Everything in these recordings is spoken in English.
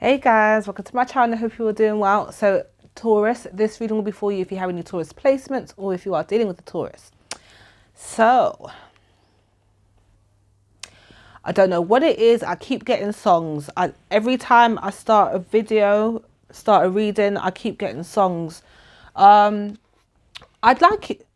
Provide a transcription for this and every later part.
Hey guys, welcome to my channel. I hope you're all doing well. So Taurus, this reading will be for you if you have any Taurus placements or if you are dealing with a Taurus. So I don't know what it is. I keep getting songs. Every time I start a video, start a reading, I keep getting songs. I'd like it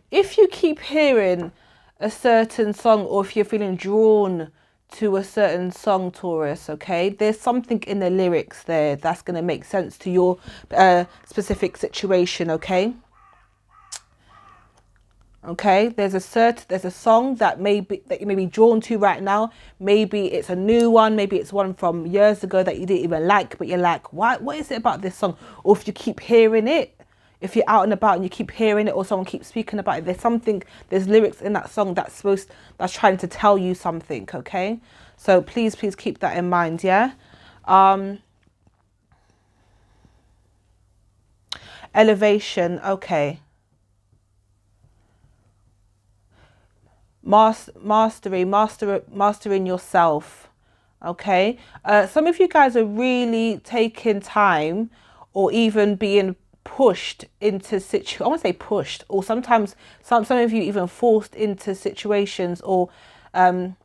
if you keep hearing a certain song or if you're feeling drawn to a certain song, Taurus, okay, there's something in the lyrics there that's going to make sense to your specific situation, okay. There's a song that you may be drawn to right now. Maybe it's a new one, maybe it's one from years ago that you didn't even like, but you're like, what is it about this song? Or if you keep hearing it, if you're out and about and you keep hearing it or someone keeps speaking about it, there's lyrics in that song that's trying to tell you something, okay? So please keep that in mind, yeah? Elevation, okay. Mastering yourself, okay. Some of you guys are really taking time or even being pushed into I want to say pushed, or sometimes some of you even forced into situations, or I want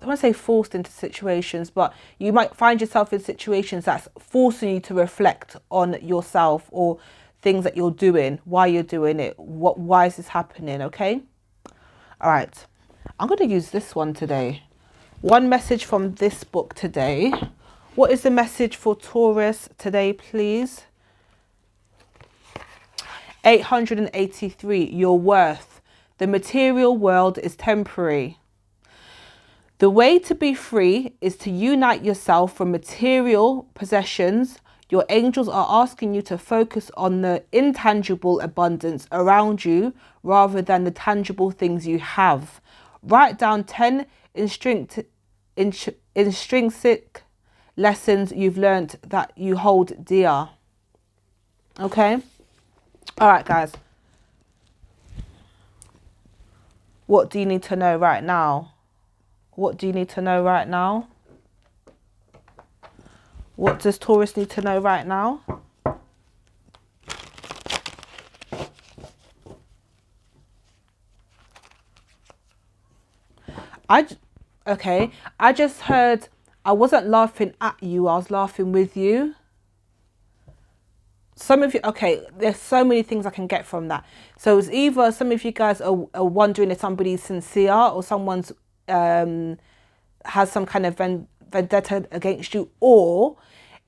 to say forced into situations, but you might find yourself in situations that's forcing you to reflect on yourself or things that you're doing, why you're doing it, why is this happening, okay? All right, I'm going to use this one today. One message from this book today. What is the message for Taurus today, please? 883, your worth. The material world is temporary. The way to be free is to unite yourself from material possessions. Your angels are asking you to focus on the intangible abundance around you rather than the tangible things you have. Write down 10 intrinsic lessons you've learned that you hold dear. Okay? All right, guys. What do you need to know right now? What do you need to know right now? What does Taurus need to know right now? Okay, I just heard I wasn't laughing at you, I was laughing with you. Some of you, okay, there's so many things I can get from that. So it's either some of you guys are wondering if somebody's sincere or someone's has some kind of vendetta against you, or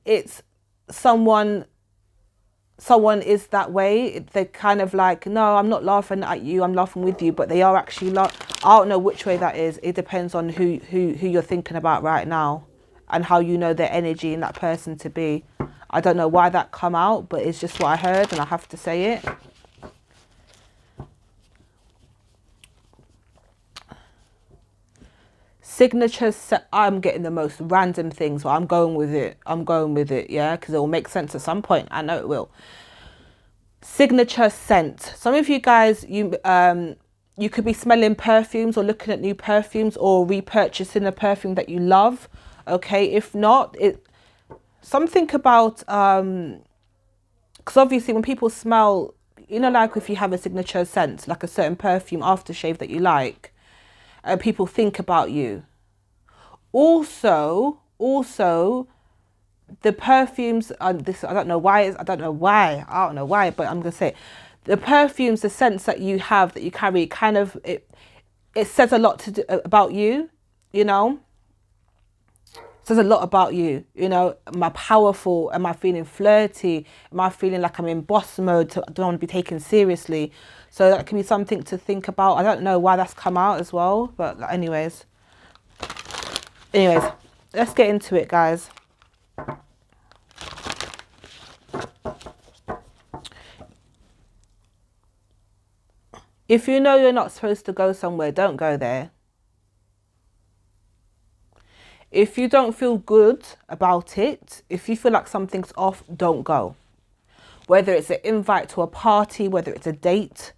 it's someone is that way. They're kind of like, no, I'm not laughing at you, I'm laughing with you, but they are actually I don't know which way that is. It depends on who you're thinking about right now and how you know their energy and that person to be. I don't know why that come out, but it's just what I heard and I have to say it. Signatures, I'm getting the most random things, but I'm going with it. Yeah, because it will make sense at some point. I know it will. Signature scent. Some of you guys, you could be smelling perfumes or looking at new perfumes or repurchasing a perfume that you love. Okay, if not, something about because obviously when people smell, like if you have a signature scent, like a certain perfume aftershave that you like, people think about you. Also, the perfumes, this I don't know why, but I'm gonna say it. The perfumes, the scents that you have, that you carry, kind of it says a lot about you. It says a lot about you. Am I powerful? Am I feeling flirty? Am I feeling like I'm in boss mode? Don't want to be taken seriously. So that can be something to think about. I don't know why that's come out as well, but anyways, let's get into it, guys. If you know you're not supposed to go somewhere, don't go there. If you don't feel good about it, if you feel like something's off, don't go. Whether it's an invite to a party, whether it's a date,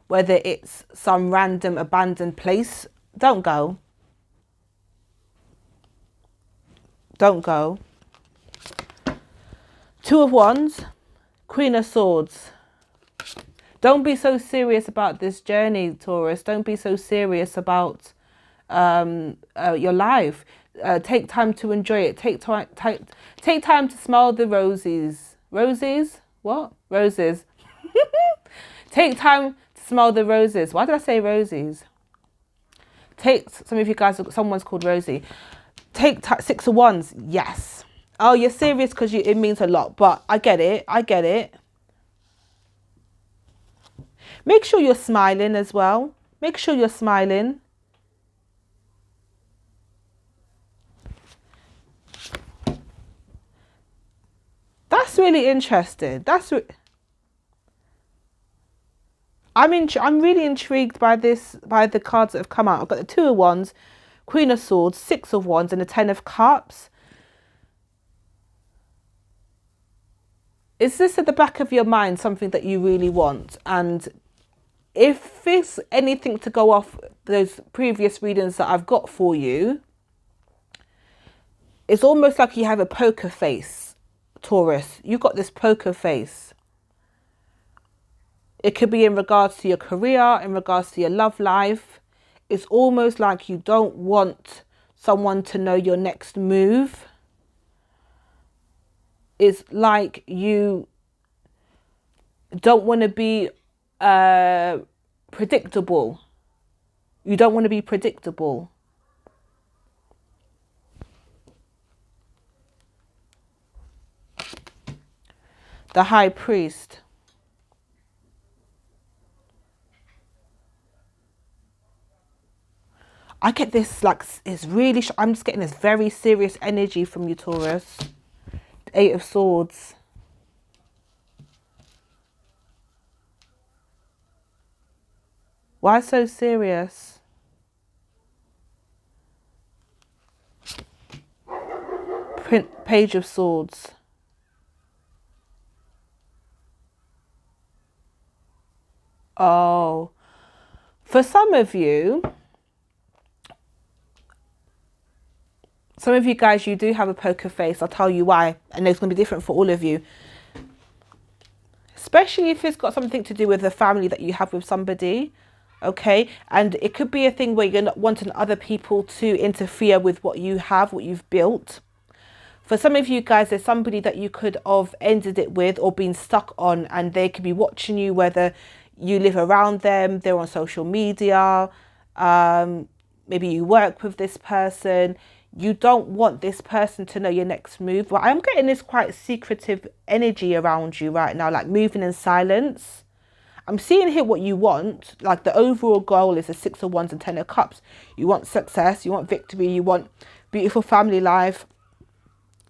whether it's some random abandoned place, don't go. Don't go. Two of Wands, Queen of Swords. Don't be so serious about this journey, Taurus. Don't be so serious about your life. Take time to enjoy it. Take time to smell the roses. Roses? What? Roses. Take time to smell the roses. Why did I say roses? Some of you guys, someone's called Rosie. Six of Wands. Yes. Oh, you're serious because it means a lot. But I get it. I get it. Make sure you're smiling as well. Make sure you're smiling. That's really interesting. I'm really intrigued by the cards that have come out. I've got the Two of Wands, Queen of Swords, Six of Wands, and the Ten of Cups. Is this at the back of your mind something that you really want? And if it's anything to go off those previous readings that I've got for you, it's almost like you have a poker face, Taurus. You've got this poker face. It could be in regards to your career, in regards to your love life. It's almost like you don't want someone to know your next move. It's like you don't want to be predictable. You don't want to be predictable. The High Priest. I get this, like, it's really, I'm just getting this very serious energy from you, Taurus. Eight of Swords. Why so serious? Page of Swords. Oh, for some of you guys, you do have a poker face. I'll tell you why. And it's going to be different for all of you. Especially if it's got something to do with the family that you have with somebody. Okay. And it could be a thing where you're not wanting other people to interfere with what you have, what you've built. For some of you guys, there's somebody that you could have ended it with or been stuck on, and they could be watching you, whether you live around them, they're on social media, maybe you work with this person. You don't want this person to know your next move. But I'm getting this quite secretive energy around you right now, like moving in silence. I'm seeing here what you want. Like the overall goal is the Six of Wands and Ten of Cups. You want success, you want victory, you want beautiful family life,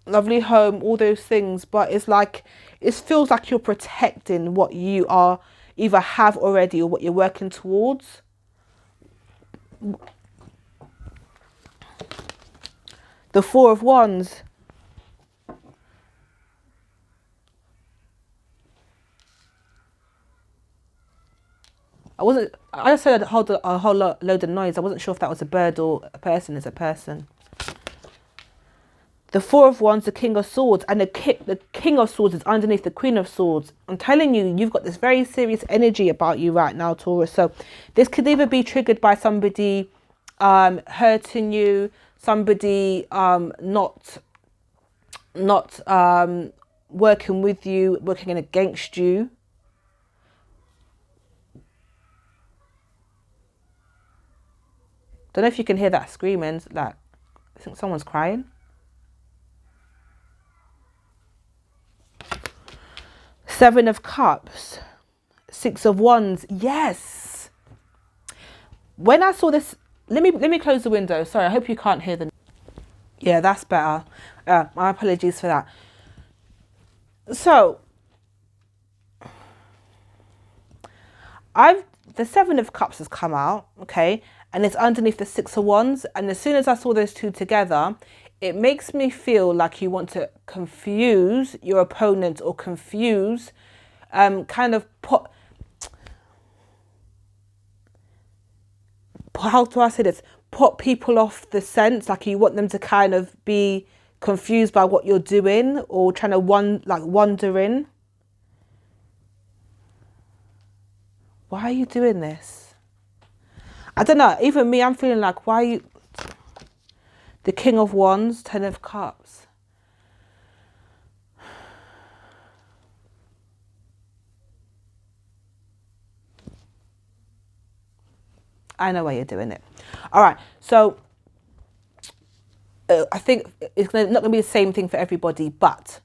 lovely home, all those things. But it's like, it feels like you're protecting what you are either have already or what you're working towards. The Four of Wands. I just heard a whole load of noise. I wasn't sure if that was a bird or a person. It's a person. The Four of Wands, the King of Swords, and the King of Swords is underneath the Queen of Swords. I'm telling you, you've got this very serious energy about you right now, Taurus. So this could either be triggered by somebody hurting you, somebody not working with you, working against you. Don't know if you can hear that screaming. Like, I think someone's crying. Seven of Cups, Six of Wands. Yes. When I saw this, let me close the window. Sorry, I hope you can't hear the. Yeah, that's better. My apologies for that. So, the Seven of Cups has come out, okay, and it's underneath the Six of Wands. And as soon as I saw those two together, it makes me feel like you want to confuse your opponent or confuse, kind of put. How do I say this? Put people off the scent, like you want them to kind of be confused by what you're doing or trying to wondering. Why are you doing this? I don't know. Even me, I'm feeling like, why are you... The King of Wands, Ten of Cups. I know why you're doing it. All right. So I think it's not going to be the same thing for everybody, but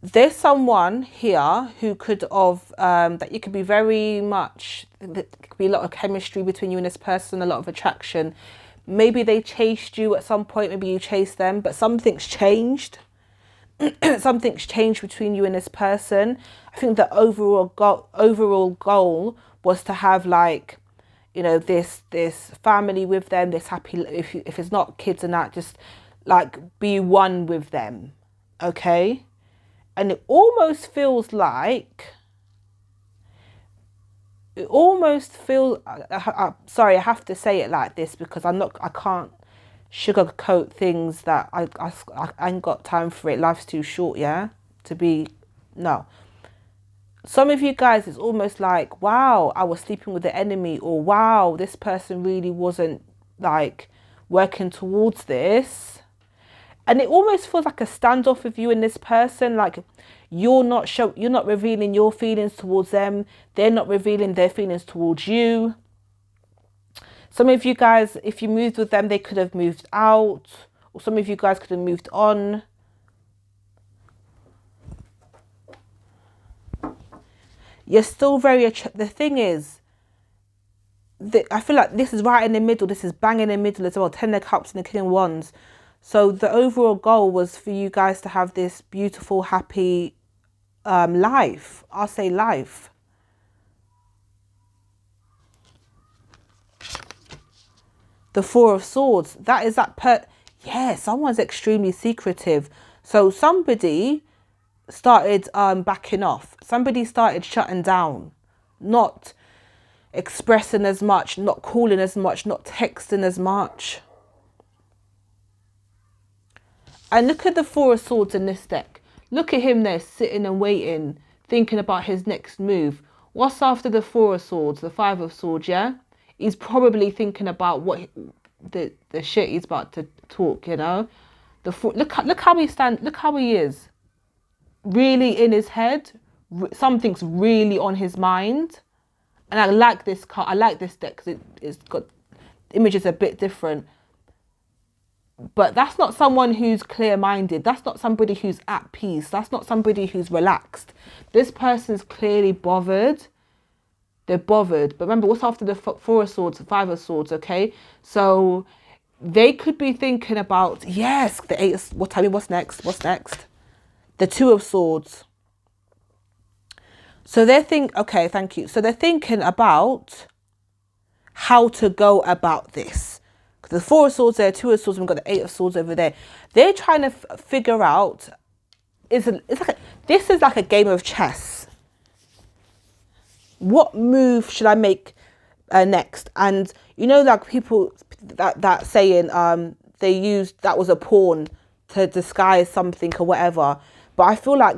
there's someone here who could have, that you could be very much, there could be a lot of chemistry between you and this person, a lot of attraction. Maybe they chased you at some point, maybe you chased them, but something's changed. Something's changed between you and this person. I think the overall goal was to have like, you know, this family with them, this happy, if it's not kids and that, just like be one with them, okay? And it almost feels like, sorry, I have to say it like this because I can't sugarcoat things that I ain't got time for it. Life's too short, yeah, to be, no. Some of you guys, it's almost like, wow, I was sleeping with the enemy, or wow, this person really wasn't like working towards this. And it almost feels like a standoff with you and this person, like you're not revealing your feelings towards them, they're not revealing their feelings towards you. Some of you guys, if you moved with them, they could have moved out, or some of you guys could have moved on. You're still very the thing is, I feel like this is right in the middle. This is bang in the middle as well. 10 of Cups and the King of Wands. So the overall goal was for you guys to have this beautiful, happy life. I'll say life. The Four of Swords. That is that yeah, someone's extremely secretive. So somebody started backing off. Somebody started shutting down, not expressing as much, not calling as much, not texting as much. And look at the Four of Swords in this deck. Look at him there sitting and waiting, thinking about his next move. What's after the Four of Swords? The Five of Swords, yeah? He's probably thinking about what the shit he's about to talk, you know? Look how he stands, look how he is. Really in his head, something's really on his mind. And I like this card, I like this deck because it's got images a bit different. But that's not someone who's clear-minded. That's not somebody who's at peace. That's not somebody who's relaxed. This person's clearly bothered. They're bothered. But remember, what's after the Four of Swords, Five of Swords, okay? So they could be thinking about, yes, the Eight of, what's next? What's next? The Two of Swords. So they're okay, thank you. So they're thinking about how to go about this. The Four of Swords there, Two of Swords, and we've got the Eight of Swords over there. They're trying to figure out, this is like a game of chess. What move should I make next? And you know, like people, that saying, they used, that was a pawn to disguise something or whatever. But I feel like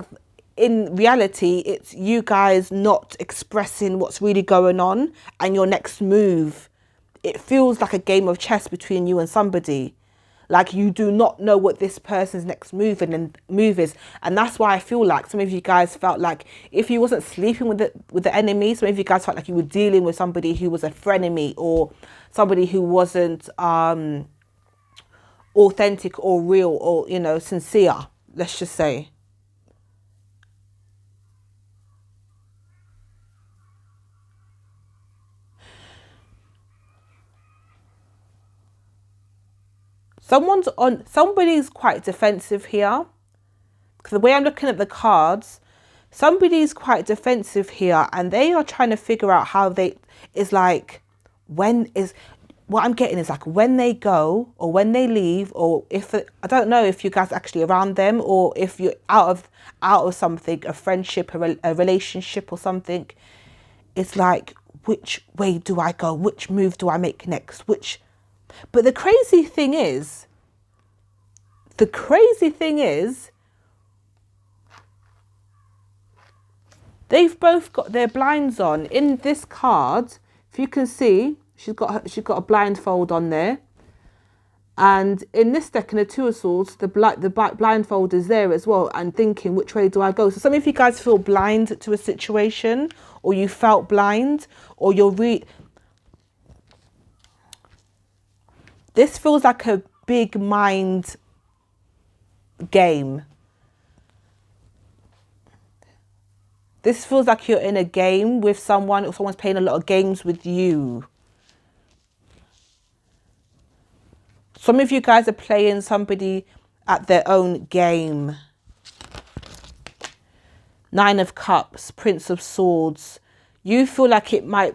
in reality, it's you guys not expressing what's really going on and your next move. It feels like a game of chess between you and somebody. Like you do not know what this person's next move is. And that's why I feel like some of you guys felt like if you wasn't sleeping with the enemy, some of you guys felt like you were dealing with somebody who was a frenemy or somebody who wasn't authentic or real or, you know, sincere, let's just say. Somebody's quite defensive here. Because the way I'm looking at the cards, somebody's quite defensive here and they are trying to figure out how what I'm getting is like when they go or when they leave, or if, I don't know if you guys are actually around them or if you're out of something, a friendship, a relationship or something. It's like, which way do I go? Which move do I make next? But the crazy thing is, The crazy thing is, they've both got their blinds on. In this card, if you can see, she's got a blindfold on there. And in this deck, in the Two of Swords, the blindfold is there as well, and thinking, which way do I go? So some of you guys feel blind to a situation, or you felt blind, or this feels like a big mind game. This feels like you're in a game with someone, or someone's playing a lot of games with you. Some of you guys are playing somebody at their own game. Nine of Cups, Prince of Swords. You feel like it might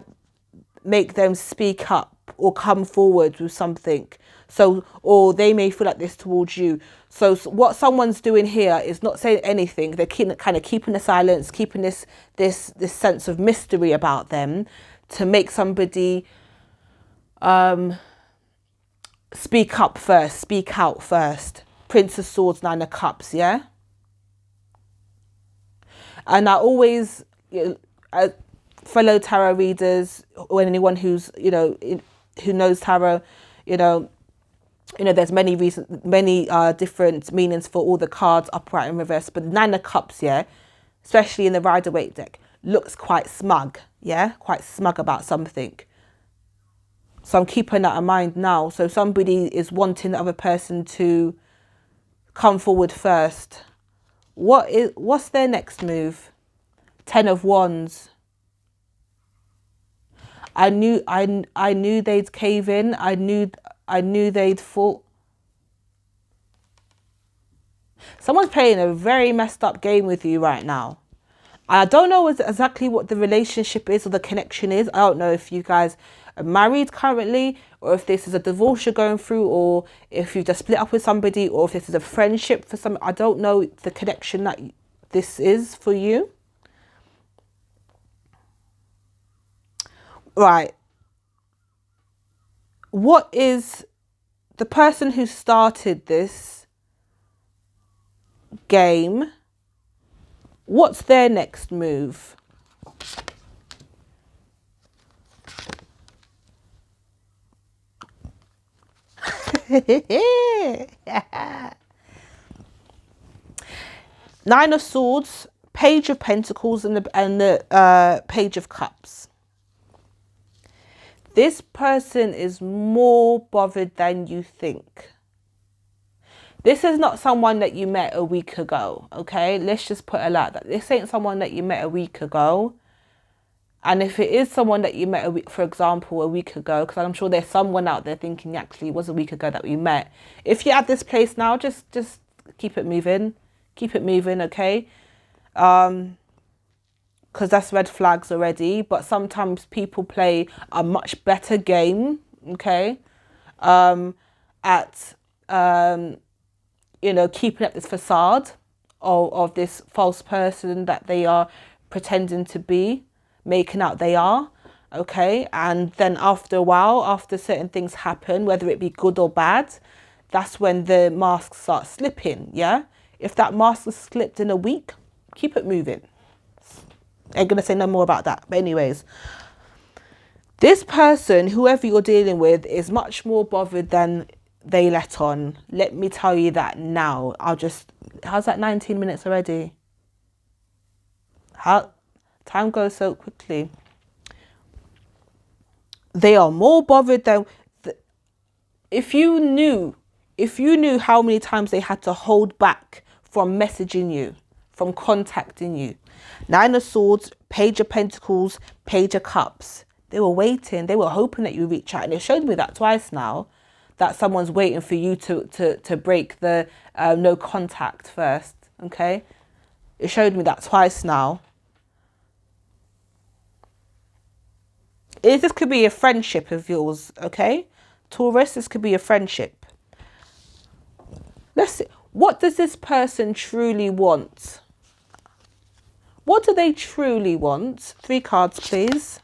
make them speak up or come forward with something. So, or they may feel like this towards you. So what someone's doing here is not saying anything. They're kind of keeping the silence, keeping this sense of mystery about them to make somebody speak up first, speak out first. Prince of Swords, Nine of Cups, yeah? And I always, fellow tarot readers, or anyone who's, who knows tarot, there's many reasons, many different meanings for all the cards, upright and reverse. But the Nine of Cups, yeah, especially in the Rider-Waite deck, looks quite smug, yeah? Quite smug about something. So I'm keeping that in mind now. So somebody is wanting the other person to come forward first. What's their next move? Ten of Wands. I knew they'd cave in. I knew they'd fall. Someone's playing a very messed up game with you right now. I don't know exactly what the relationship is or the connection is. I don't know if you guys are married currently, or if this is a divorce you're going through, or if you just split up with somebody, or if this is a friendship for some. I don't know the connection that this is for you. Right. What is the person who started this game? What's their next move? Nine of Swords, Page of Pentacles, and the Page of Cups. This person is more bothered than you think. This is not someone that you met a week ago, okay? Let's just put it like that. This ain't someone that you met a week ago. And if it is someone that you met, for example, a week ago, because I'm sure there's someone out there thinking, actually, it was a week ago that we met. If you're at this place now, just keep it moving. Keep it moving, okay? Because that's red flags already. But sometimes people play a much better game, okay? At keeping up this facade of this false person that they are pretending to be, making out they are, okay? And then after a while, after certain things happen, whether it be good or bad, that's when the mask starts slipping, yeah? If that mask is slipped in a week, keep it moving. Ain't gonna say no more about that. But anyways, this person, whoever you're dealing with, is much more bothered than they let on. Let me tell you that now. How's that 19 minutes already? Time goes so quickly. They are more bothered than if you knew how many times they had to hold back from messaging you, from contacting you. Nine of Swords, Page of Pentacles, Page of Cups. They were waiting. They were hoping that you reach out. And it showed me that twice now, that someone's waiting for you to break the no contact first, okay? It showed me that twice now. This could be a friendship of yours, okay? Taurus, this could be a friendship. Let's see. What does this person truly want? What do they truly want? 3 cards, please.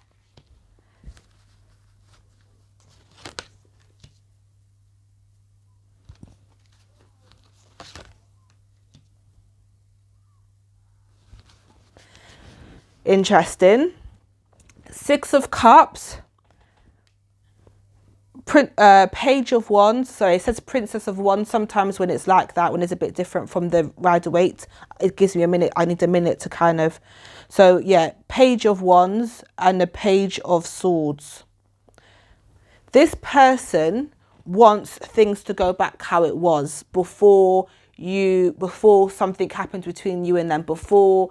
Interesting. Six of Cups. Page of Wands. Sorry, it says Princess of Wands. Sometimes when it's like that, when it's a bit different from the Rider-Waite, it gives me a minute. I need a minute to kind of... So yeah, Page of Wands and the Page of Swords. This person wants things to go back how it was before something happened between you and them, before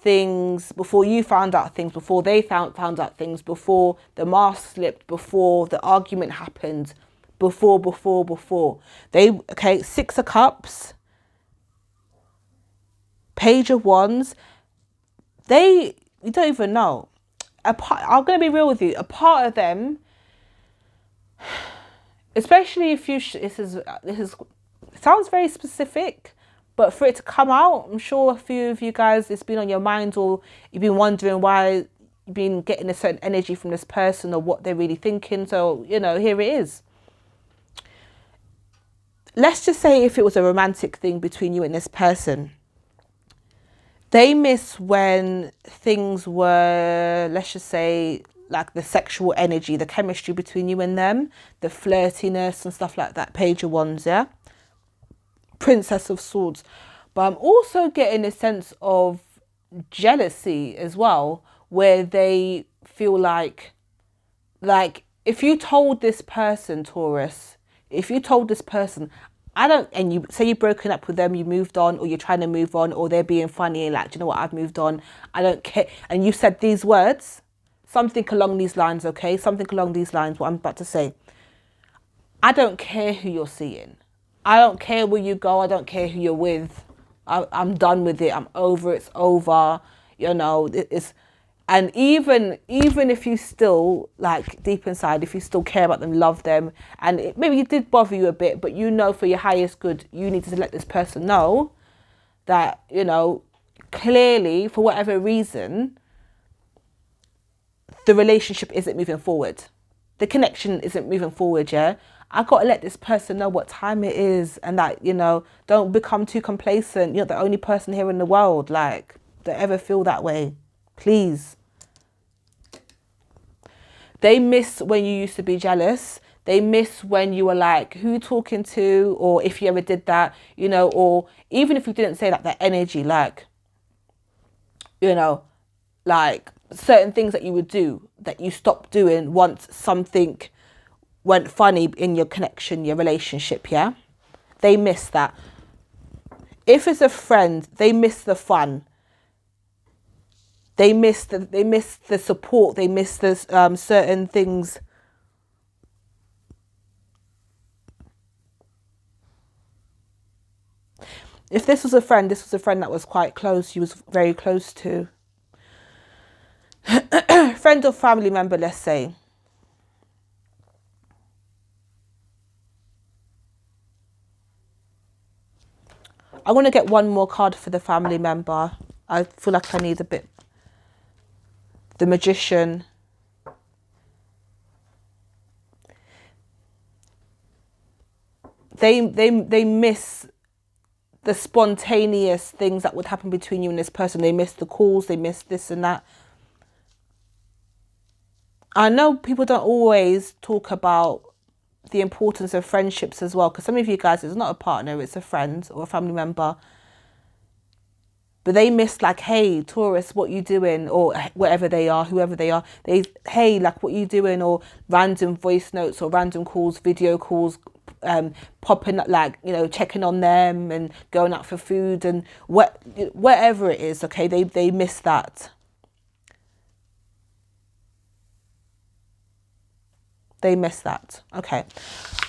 you found out things, before they found out things, before the mask slipped, before the argument happened, before. Okay, Six of Cups, Page of Wands. You don't even know. I'm going to be real with you. A part of them, especially if you, this is it sounds very specific, but for it to come out, I'm sure a few of you guys, it's been on your mind, or you've been wondering why you've been getting a certain energy from this person or what they're really thinking. So, you know, here it is. Let's just say if it was a romantic thing between you and this person, they miss when things were, let's just say, like the sexual energy, the chemistry between you and them, the flirtiness and stuff like that. Page of Wands, yeah? Princess of Swords. But I'm also getting a sense of jealousy as well, where they feel like if you told this person, Taurus, if you told this person, and you say you've broken up with them, you moved on, or you're trying to move on, or they're being funny, like, do you know what, I've moved on, I don't care, and you said these words, something along these lines, okay, something along these lines, what I'm about to say, I don't care who you're seeing, I don't care where you go, I don't care who you're with, I'm done with it, I'm over, it's over, you know, it's... And even if you still, like, deep inside, if you still care about them, love them, and maybe it did bother you a bit, but you know for your highest good, you need to let this person know that, you know, clearly, for whatever reason, the relationship isn't moving forward. The connection isn't moving forward, yeah? I've got to let this person know what time it is, and that, you know, don't become too complacent. You're the only person here in the world, like, don't ever feel that way. Please. They miss when you used to be jealous. They miss when you were like, who you talking to? Or if you ever did that, you know, or even if you didn't say that energy, like, you know, like certain things that you would do that you stopped doing once something went funny in your connection, your relationship, yeah? They miss that. If it's a friend, they miss the fun. They miss the support. They miss the certain things. If this was a friend that was quite close. You was very close to. Friend or family member, let's say. I want to get one more card for the family member. I feel like I need a bit. The Magician. They miss the spontaneous things that would happen between you and this person. They miss the calls, they miss this and that. I know people don't always talk about the importance of friendships as well, because some of you guys, it's not a partner, it's a friend or a family member. But they miss, like, hey, Taurus, what you doing? Or whatever they are, whoever they are. Hey, like, what you doing? Or random voice notes or random calls, video calls, popping, like, you know, checking on them and going out for food and whatever it is, okay? They miss that. They miss that. Okay.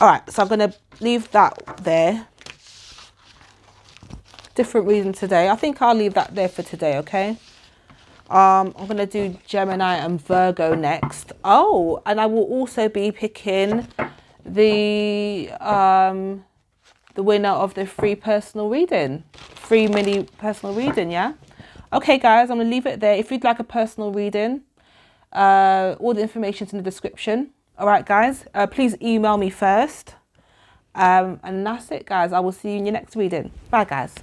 All right. So I'm going to leave that there. Different reading today. I think I'll leave that there for today, okay? I'm going to do Gemini and Virgo next. Oh, and I will also be picking the winner of the free personal reading. Free mini personal reading, yeah? Okay, guys, I'm going to leave it there. If you'd like a personal reading, all the information's in the description. All right, guys, please email me first. And that's it, guys. I will see you in your next reading. Bye, guys.